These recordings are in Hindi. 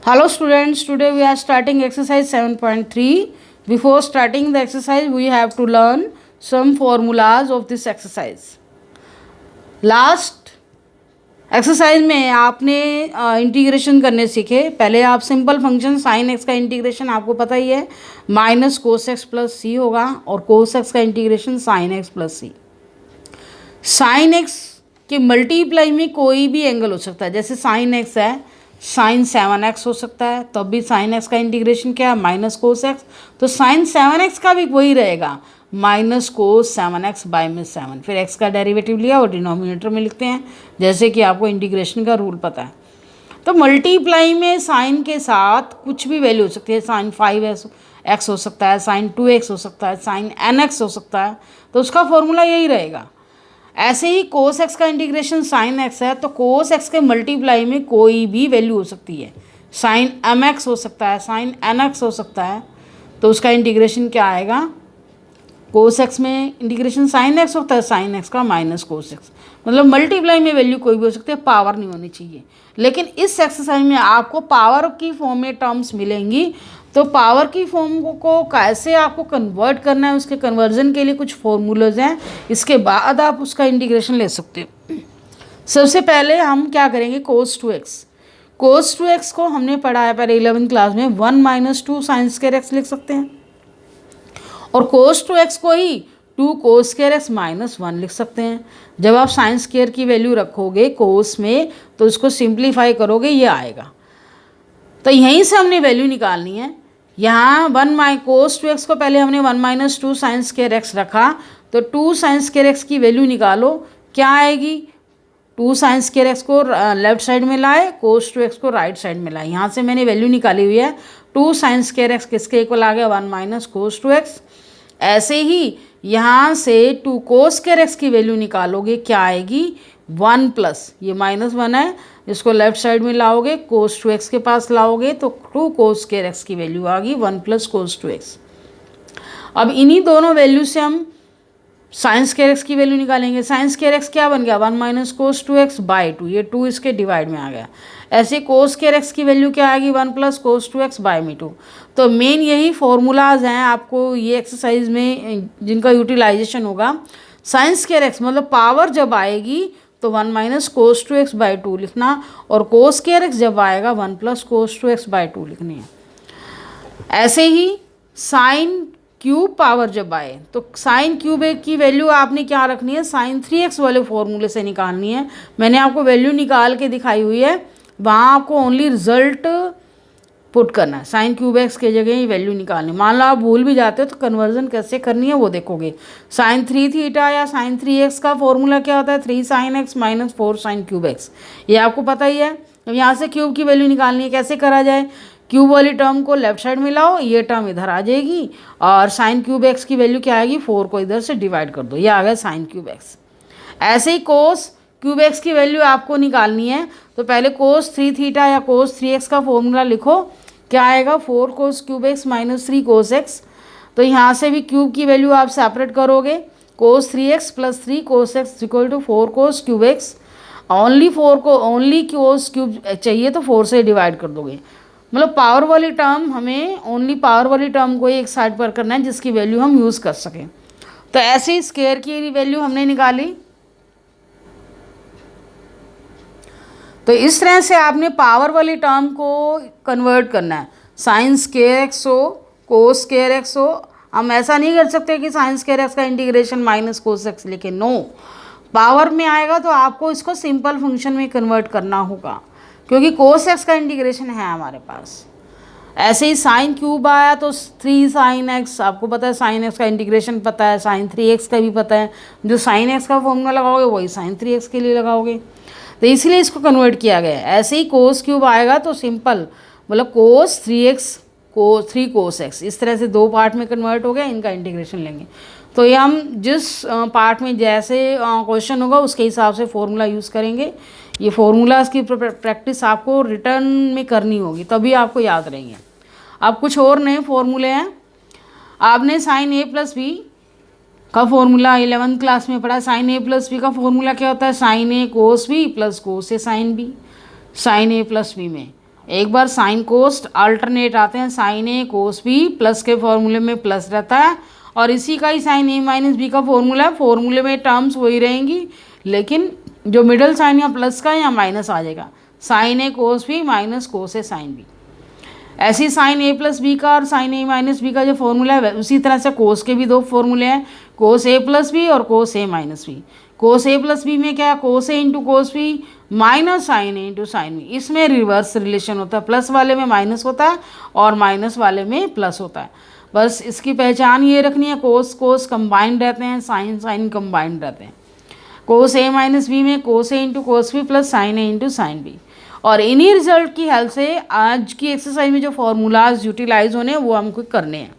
Hello students, today we are starting exercise 7.3. Before starting the exercise, we have to learn some formulas of this exercise. Last exercise में आपने इंटीग्रेशन करने सीखे। पहले आप सिंपल फंक्शन साइन एक्स का इंटीग्रेशन आपको पता ही है, माइनस कोस एक्स प्लस सी होगा, और कोस एक्स का इंटीग्रेशन साइन एक्स प्लस सी। साइन एक्स के मल्टीप्लाई में कोई भी एंगल हो सकता है, जैसे साइन एक्स है, साइन 7x हो सकता है, तब भी साइन एक्स का इंटीग्रेशन क्या है, माइनस कोस एक्स। तो साइन 7x का भी वही रहेगा, माइनस कोस 7x बाय में 7। फिर x का डेरिवेटिव लिया और डिनोमिनेटर में लिखते हैं, जैसे कि आपको इंटीग्रेशन का रूल पता है। तो मल्टीप्लाई में साइन के साथ कुछ भी वैल्यू हो सकती है, साइन 5x हो सकता है, साइन 2x हो सकता है, साइन nx हो सकता है, तो उसका फॉर्मूला यही रहेगा। ऐसे ही कोस एक्स का इंटीग्रेशन साइन एक्स है, तो कोस एक्स के मल्टीप्लाई में कोई भी वैल्यू हो सकती है, साइन एम एक्स हो सकता है, साइन एन एक्स हो सकता है, तो उसका इंटीग्रेशन क्या आएगा, कोस एक्स में इंटीग्रेशन साइन एक्स होता है, साइन एक्स का माइनस कोस एक्स। मतलब मल्टीप्लाई में वैल्यू कोई भी हो सकती है, पावर नहीं होनी चाहिए। लेकिन इस एक्सरसाइज में आपको पावर की फॉर्म में टर्म्स मिलेंगी, तो पावर की फॉर्म को कैसे आपको कन्वर्ट करना है, उसके कन्वर्जन के लिए कुछ फॉर्मूलाज हैं, इसके बाद आप उसका इंटीग्रेशन ले सकते हो। सबसे पहले हम क्या करेंगे, कोस 2x। कोस 2x को हमने पढ़ा है पहले 11th क्लास में, 1 माइनस 2 साइन स्क्वायर एक्स लिख सकते हैं, और कोस 2x को ही 2 कोस स्क्वायर एक्स माइनस 1 लिख सकते हैं। जब आप साइन स्क्वायर की वैल्यू रखोगे कोस में, तो इसको सिंप्लीफाई करोगे, ये आएगा। तो यहीं से हमने वैल्यू निकालनी है। यहाँ 1 कोस 2x को पहले हमने 1 माइनस 2 साइन स्क्वायर एक्स रखा, तो 2 साइन स्क्वायर एक्स की वैल्यू निकालो, क्या आएगी। 2 साइन स्क्वायर एक्स को लेफ्ट साइड में लाए, कोस 2x को राइट साइड में लाए। यहाँ से मैंने वैल्यू निकाली हुई है, 2 साइन स्क्वायर एक्स किसके इक्वल आ गया, 1 माइनस कोस 2x। ऐसे ही यहाँ से 2 कोस स्क्वायर एक्स की वैल्यू निकालोगे, क्या आएगी, 1 प्लस ये माइनस 1 है, इसको लेफ्ट साइड में लाओगे, कोस 2x के पास लाओगे, तो 2 कोस स्क्वायर एक्स की वैल्यू आ गई 1 प्लस कोस 2x। अब इन्हीं दोनों वैल्यू से हम साइन स्क्वायर एक्स की वैल्यू निकालेंगे। साइन स्क्वायर एक्स क्या बन गया, 1 माइनस कोस 2x बाई 2, ये 2 इसके डिवाइड में आ गया। ऐसे कोस स्क्वायर एक्स की वैल्यू क्या आएगी, 1 प्लस कोस 2x बाई में 2। तो मेन यही फॉर्मूलाज हैं आपको ये एक्सरसाइज में जिनका यूटिलाइजेशन होगा। साइन स्क्वायर एक्स मतलब पावर जब आएगी तो 1 माइनस कोस 2x बाई 2 लिखना, और कोस स्क्वायर एक्स जब आएगा 1 प्लस कोस 2x बाई 2 लिखनी है। ऐसे ही साइन क्यूब पावर जब आए, तो साइन क्यूब की वैल्यू आपने क्या रखनी है, साइन 3x वाले फॉर्मूले से निकालनी है। मैंने आपको वैल्यू निकाल के दिखाई हुई है, वहाँ आपको ओनली रिजल्ट पुट करना है, साइन क्यूब एक्स के जगह ही वैल्यू निकालनी। मान लो आप भूल भी जाते हो तो कन्वर्जन कैसे करनी है वो देखोगे। साइन 3 थीटा या साइन 3x का फॉर्मूला क्या होता है, 3 sine x minus 4 sine cube x, ये आपको पता ही है। अब यहाँ से क्यूब की वैल्यू निकालनी है, कैसे करा जाए, क्यूब वाली टर्म को लेफ्ट साइड में लाओ, ये टर्म इधर आ जाएगी, और साइन क्यूब एक्स की वैल्यू क्या आएगी, 4 को इधर से डिवाइड कर दो, ये आ गया साइन क्यूब एक्स। ऐसे ही कोस क्यूब एक्स की वैल्यू आपको निकालनी है, तो पहले कोस 3 थीटा या कोस 3x का फॉर्मूला लिखो, क्या आएगा, 4 cos cube x minus 3 cos x. तो यहाँ से भी क्यूब की वैल्यू आप सेपरेट करोगे, कोस 3x प्लस 3 cos X equal to 4 cos cube X. Only cos cube चाहिए तो 4 से डिवाइड कर दोगे। मतलब पावर वाली टर्म, हमें ओनली पावर वाली टर्म को एक साइड पर करना है जिसकी वैल्यू हम यूज़ कर सकें। तो ऐसे ही स्क्वायर की वैल्यू हमने निकाली। तो इस तरह से आपने पावर वाली टर्म को कन्वर्ट करना है, साइन स्क्वायर एक्स हो, कोस स्क्वायर एक्स हो। हम ऐसा नहीं कर सकते कि साइन स्क्वायर एक्स का इंटीग्रेशन माइनस कोस एक्स लिखे, नो, पावर में आएगा तो आपको इसको सिंपल फंक्शन में कन्वर्ट करना होगा, क्योंकि कोस एक्स का इंटीग्रेशन है हमारे पास। ऐसे ही साइन क्यूब आया तो 3 साइन एक्स, आपको पता है साइन एक्स का इंटीग्रेशन पता है, साइन 3x का भी पता है, जो साइन एक्स का फॉर्मूला लगाओगे वही साइन 3x के लिए लगाओगे, तो इसलिए इसको कन्वर्ट किया गया है। ऐसे ही कोस क्यूब आएगा तो सिंपल, मतलब कोस 3x को 3 कोस एक्स, इस तरह से 2 पार्ट में कन्वर्ट हो गया, इनका इंटीग्रेशन लेंगे। तो ये हम जिस पार्ट में जैसे क्वेश्चन होगा उसके हिसाब से फॉर्मूला यूज़ करेंगे। ये फॉर्मूलाज की प्रैक्टिस आपको रिटर्न में करनी होगी, तभी आपको याद रहेंगे। अब कुछ और नए फॉर्मूले हैं। आपने साइन ए प्लस बी का फॉर्मूला 11th क्लास में पढ़ा। साइन ए प्लस बी का फॉर्मूला क्या होता है, sign A cos B plus cos A sine B, sine A plus B में। एक बार साइन कोस अल्टरनेट आते हैं, sign A cos B, plus के फॉर्मूले में प्लस रहता है और इसी का ही साइन ए माइनस बी का फॉर्मूला है। फॉर्मूले में टर्म्स वही रहेंगी, लेकिन जो मिडल साइन या प्लस का या माइनस आ जाएगा, sign A cos B minus cos A sine B. ऐसे ही साइन ए प्लस बी का और साइन ए माइनस बी का जो फॉर्मूला है उसी तरह से कोस के भी दो फॉर्मूले हैं, कोस ए प्लस बी और cos A minus B. Cos A plus B में क्या है, cos A into cos B minus sine A into sine B. इसमें रिवर्स रिलेशन होता है, प्लस वाले में माइनस होता है और माइनस वाले में प्लस होता है। बस इसकी पहचान ये रखनी है, कोस कोस कंबाइंड रहते हैं, साइन साइन कंबाइंड रहते हैं। कोस ए माइनस बी में cos A into cos B plus sine A into sine B. और इन्हीं रिजल्ट की हेल्प से आज की एक्सरसाइज में जो फॉर्मूलाज यूटिलाइज होने हैं वो हमको करने हैं।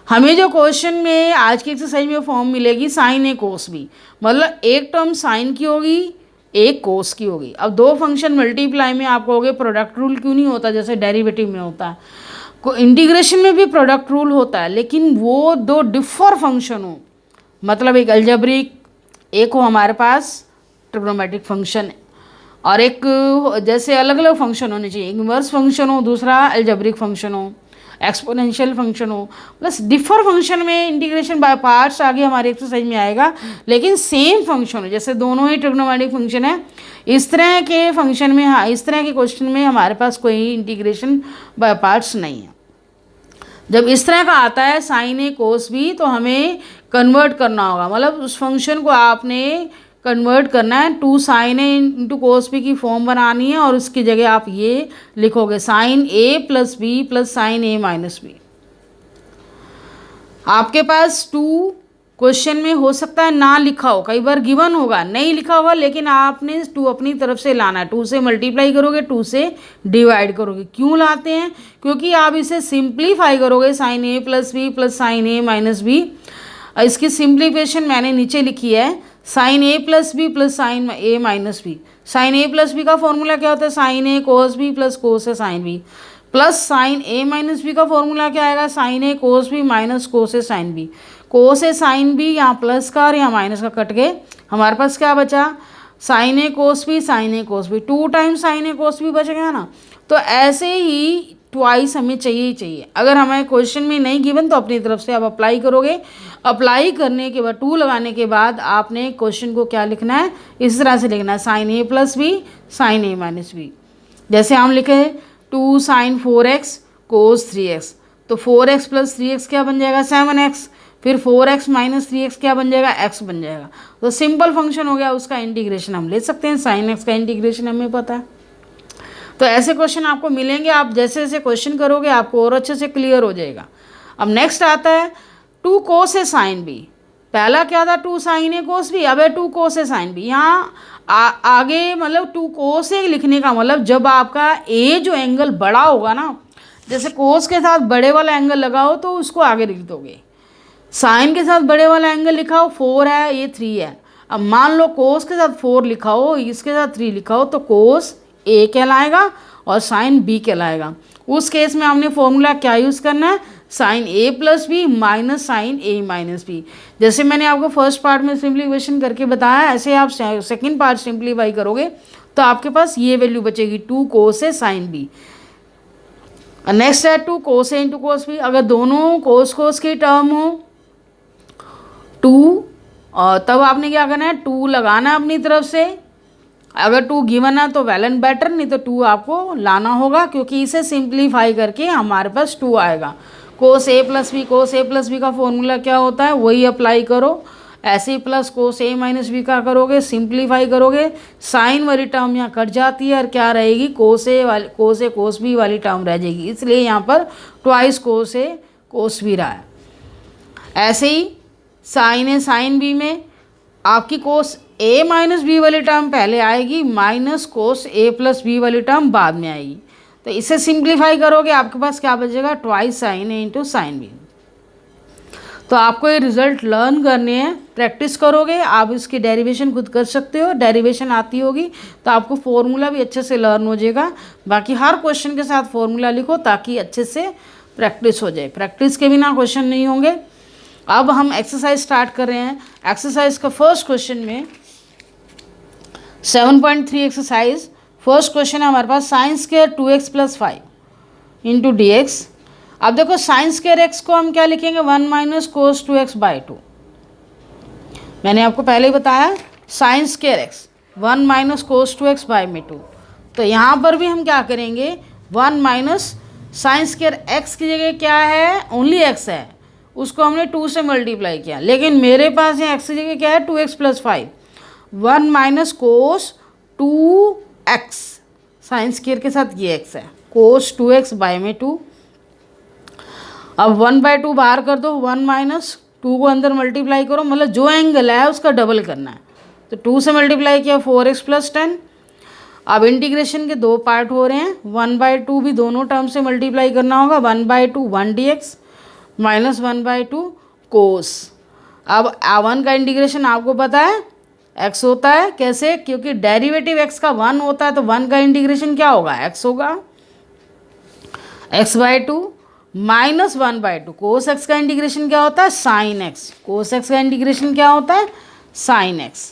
हमें जो क्वेश्चन में आज की एक्सरसाइज में फॉर्म मिलेगी साइन ए कोस बी, मतलब एक टर्म साइन की होगी एक कोस की होगी। अब दो फंक्शन मल्टीप्लाई में आप कहोगे प्रोडक्ट रूल क्यों नहीं होता जैसे डेरिवेटिव में होता है, इंटीग्रेशन में भी प्रोडक्ट रूल होता है, लेकिन वो दो डिफर फंक्शन हो, मतलब एक अलजेब्रिक, एक हो हमारे पास ट्रिग्नोमेट्रिक फंक्शन और एक जैसे अलग अलग फंक्शन होने चाहिए, इनवर्स फंक्शन हो, दूसरा अलजेब्रिक फंक्शन हो, एक्सपोनेंशियल फंक्शन हो, प्लस डिफर फंक्शन में इंटीग्रेशन बाय पार्ट्स आगे हमारी एक्सरसाइज में आएगा, लेकिन सेम फंक्शन हो, जैसे दोनों ही ट्रिग्नोमेट्रिक फंक्शन है, इस तरह के फंक्शन में, हाँ इस तरह के क्वेश्चन में हमारे पास कोई इंटीग्रेशन बाय पार्ट्स नहीं है। जब इस तरह का आता है साइन ए कोस बी तो हमें कन्वर्ट करना होगा, मतलब उस फंक्शन को आपने कन्वर्ट करना है, two sine A into cos B की फॉर्म बनानी है और उसकी जगह आप ये लिखोगे sine A plus B plus sine A minus B. आपके पास टू क्वेश्चन में हो सकता है ना लिखा हो, कई बार गिवन होगा नहीं लिखा होगा, लेकिन आपने टू अपनी तरफ से लाना है, टू से मल्टीप्लाई करोगे, टू से डिवाइड करोगे। क्यों लाते हैं, क्योंकि आप इसे सिंप्लीफाई करोगे, sign A plus B plus sine A minus B. इसकी सिंप्लीफिकेशन मैंने नीचे लिखी है, sign A plus B plus sine A minus B. Sine A plus B का फॉर्मूला क्या होता है, sign A cos B plus cos A sine B, plus sine A minus B का फॉर्मूला क्या आएगा, sign A cos B minus cos A sine B. Cos A sine B यहाँ प्लस का और यहाँ माइनस का कट गए, हमारे पास क्या बचा, sine A cos B sine A cos B, two times sine A cos B बच गया ना। तो ऐसे ही ट्वाइस हमें चाहिए ही चाहिए। अगर हमें क्वेश्चन में नहीं गिवन तो अपनी तरफ से आप अप्लाई करोगे, अप्लाई करने के बाद टू लगाने के बाद आपने क्वेश्चन को क्या लिखना है, इस तरह से लिखना है, sign A plus B sine A minus B. जैसे हम लिखे to sign 4x cos 3x, तो 4x प्लस 3x क्या बन जाएगा, 7x, फिर 4x माइनस 3x क्या बन जाएगा, x बन जाएगा। तो सिंपल फंक्शन हो गया, उसका इंटीग्रेशन हम ले सकते हैं, साइन x का इंटीग्रेशन हमें पता है। तो ऐसे क्वेश्चन आपको मिलेंगे, आप जैसे जैसे क्वेश्चन करोगे आपको और अच्छे से क्लियर हो जाएगा। अब नेक्स्ट आता है two cos A sine B. पहला क्या था, two sine A cos B, अब है two cos A sine B. यहाँ आगे मतलब टू कोस ए लिखने का मतलब जब आपका ए जो एंगल बड़ा होगा ना, जैसे कोस के साथ बड़े वाला एंगल लगाओ तो उसको आगे लिख दोगे, साइन के साथ बड़े वाला एंगल लिखा हो, 4 है ये 3 है। अब मान लो कोस के साथ 4 लिखा हो, इसके साथ 3 लिखा हो, तो कोस ए कहलाएगा और साइन बी कहलाएगा। उस केस में हमने फॉर्मूला क्या यूज़ करना है, sign A plus B minus sine A minus B. जैसे मैंने आपको फर्स्ट पार्ट में सिंप्लीफिकेशन करके बताया, ऐसे आप सेकंड पार्ट सिंप्लीफाई करोगे तो आपके पास ये वैल्यू बचेगी, two cos A sine B. Next है two cos A into cos B. अगर दोनों कोस कोस की टर्म हो टू, और तब आपने क्या करना है, टू लगाना है अपनी तरफ से। अगर टू गिवन है तो वेल एंड बेटर, नहीं तो टू आपको लाना होगा, क्योंकि इसे सिंप्लीफाई करके हमारे पास टू आएगा। कोस A plus B, cos A plus B का फॉर्मूला क्या होता है वही अप्लाई करो, ऐसे ही plus cos A minus B का करोगे, सिंप्लीफाई करोगे, साइन वाली टर्म यहाँ कट जाती है और क्या रहेगी, कोस ए कोस बी वाली टर्म रह जाएगी, इसलिए यहाँ पर ट्वाइस कोस ए कोस बी रहा है। ऐसे ही साइन ए साइन बी में आपकी कोस ए माइनस बी वाली टर्म पहले आएगी, minus cos A plus B वाली टर्म बाद में आएगी। तो इसे सिंप्लीफाई करोगे आपके पास क्या बचेगा, twice sign A into sine B. तो आपको ये रिजल्ट लर्न करने हैं, प्रैक्टिस करोगे आप इसकी डेरिवेशन खुद कर सकते हो, डेरिवेशन आती होगी तो आपको फॉर्मूला भी अच्छे से लर्न हो जाएगा। बाकी हर क्वेश्चन के साथ फॉर्मूला लिखो ताकि अच्छे से प्रैक्टिस हो जाए, प्रैक्टिस के बिना क्वेश्चन नहीं होंगे। अब हम एक्सरसाइज स्टार्ट कर रहे हैं। एक्सरसाइज का फर्स्ट क्वेश्चन में 7.3 एक्सरसाइज फर्स्ट क्वेश्चन है हमारे पास sine square 2x plus 5 into d x. अब देखो साइन स्क्वायर एक्स को हम क्या लिखेंगे 1 माइनस कोस 2x बाई 2। मैंने आपको पहले ही बताया sine square x 1 minus cos 2x by में 2। तो यहाँ पर भी हम क्या करेंगे 1 माइनस साइन स्क्वायर एक्स की जगह क्या है ओनली एक्स है, उसको हमने 2 से मल्टीप्लाई किया, लेकिन मेरे पास यहाँ एक्स की जगह क्या है 2x plus 5। 1 minus cos 2x sine square के साथ ये x है कोस 2x बाई में 2। अब 1/2 बाहर कर दो, 1 माइनस 2 को अंदर मल्टीप्लाई करो, मतलब जो एंगल है उसका डबल करना है। तो 2 से मल्टीप्लाई किया 4x प्लस 10। अब इंटीग्रेशन के दो पार्ट हो रहे हैं, 1/2 भी दोनों टर्म से मल्टीप्लाई करना होगा, 1/2 1 dx माइनस 1/2 कोस। अब 1 का इंटीग्रेशन आपको पता है x होता है, कैसे, क्योंकि डेरिवेटिव x का 1 होता है तो 1 का इंटीग्रेशन क्या होगा x होगा, x/2 माइनस 1/2 कोस x का इंटीग्रेशन क्या होता है साइन x, कोस x का इंटीग्रेशन क्या होता है साइन x।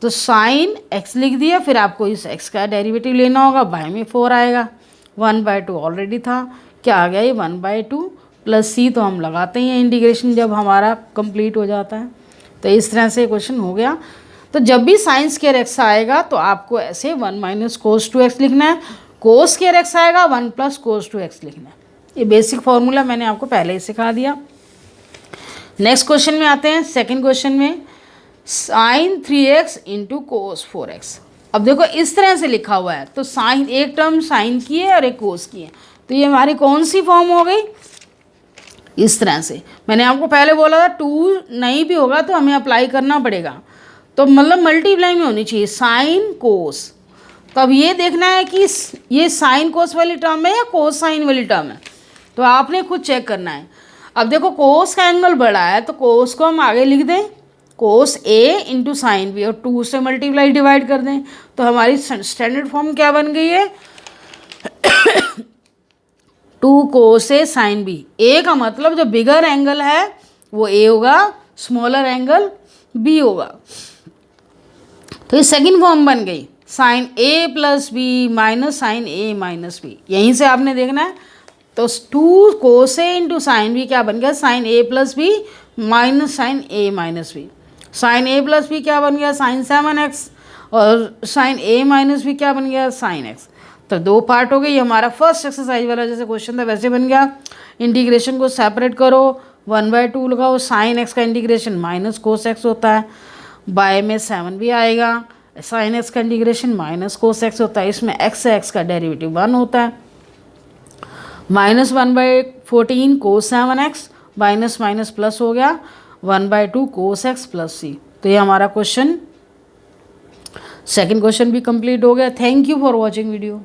तो साइन x लिख दिया, फिर आपको इस x का डेरिवेटिव लेना होगा, बाय में 4 आएगा, 1/2 ऑलरेडी था, क्या आ गया ये 1/2 प्लस c, तो हम लगाते हैं इंटीग्रेशन जब हमारा कंप्लीट हो जाता है। तो इस तरह से क्वेश्चन हो गया। तो जब भी साइन स्क्वायर x आएगा तो आपको ऐसे 1 माइनस कोस 2x लिखना है, कोस स्क्वायर x आएगा 1 प्लस कोस 2x लिखना है। ये बेसिक फॉर्मूला मैंने आपको पहले ही सिखा दिया। नेक्स्ट क्वेश्चन में आते हैं। सेकंड क्वेश्चन में sine 3x into cos 4x। अब देखो इस तरह से लिखा हुआ है, तो साइन एक टर्म साइन की है और एक कोस की है, तो ये हमारी कौन सी फॉर्म हो गई, इस तरह से। मैंने आपको पहले बोला था 2 नहीं भी होगा तो हमें अप्लाई करना पड़ेगा, तो मतलब मल्टीप्लाई में होनी चाहिए साइन कोस। तो अब ये देखना है कि ये साइन कोस वाली टर्म है या कोस साइन वाली टर्म है, तो आपने खुद चेक करना है। अब देखो कोस का एंगल बड़ा है तो कोस को हम आगे लिख दें कोस a इंटू साइन b, और 2 से मल्टीप्लाई डिवाइड कर दें, तो हमारी स्टैंडर्ड फॉर्म क्या बन गई है 2 cos a sign b। a का मतलब जो बिगर एंगल है वो a होगा, स्मॉलर एंगल b होगा। तो ये सेकंड फॉर्म बन गई sine a plus B minus sine a minus B. यहीं से आपने देखना है, तो 2 cos a into sine b क्या बन गया sine a plus B minus sine a minus B. Sine a plus B क्या बन गया साइन 7x, और साइन a माइनस बी क्या बन गया साइन x। तो दो पार्ट हो गए, ये हमारा फर्स्ट एक्सरसाइज वाला जैसे क्वेश्चन था वैसे बन गया। इंटीग्रेशन को सेपरेट करो, 1/2 लगाओ, साइन x का इंटीग्रेशन माइनस कोस x होता है, बाय में 7 भी आएगा, साइन x का इंटीग्रेशन माइनस कोस x होता है, इसमें x से x का डेरिवेटिव 1 होता है, माइनस 1/14 कोस 7x माइनस माइनस प्लस हो गया 1/2 कोस x प्लस c। तो ये हमारा क्वेश्चन सेकंड क्वेश्चन भी कंप्लीट हो गया। Thank you for watching video.